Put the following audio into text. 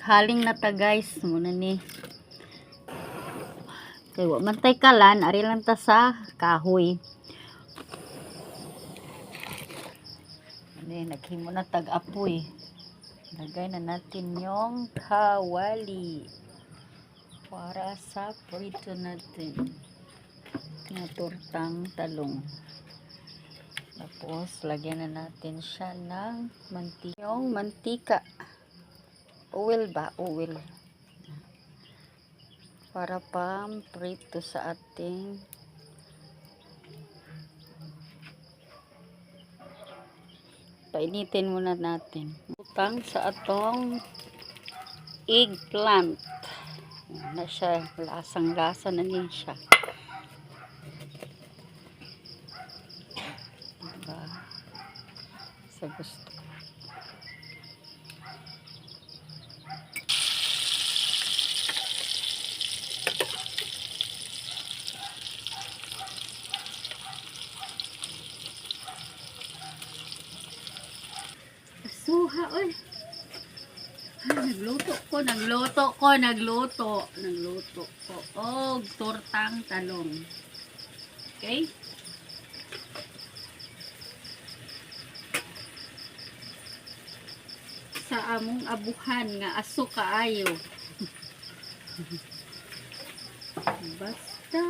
Naghaling na ta guys. Muna ni. Kaya mantay kalan. Ari lang ta sa kahoy. Naghimo na tag-apoy. Lagay na natin yung kawali. Para sa prito natin. Na tortang talong. Tapos, lagyan na natin siya ng mantika. Yung mantika. Oil ba? Oil. Para pang prito sa ating painitin muna natin. Utang sa atong eggplant. Na siya. Lasang-lasa na din siya. Diba? Sa gusto. Suha, oy. Nagluto ko. Og tortang talong. Okay? Sa among abuhan nga aso kaayo. Basta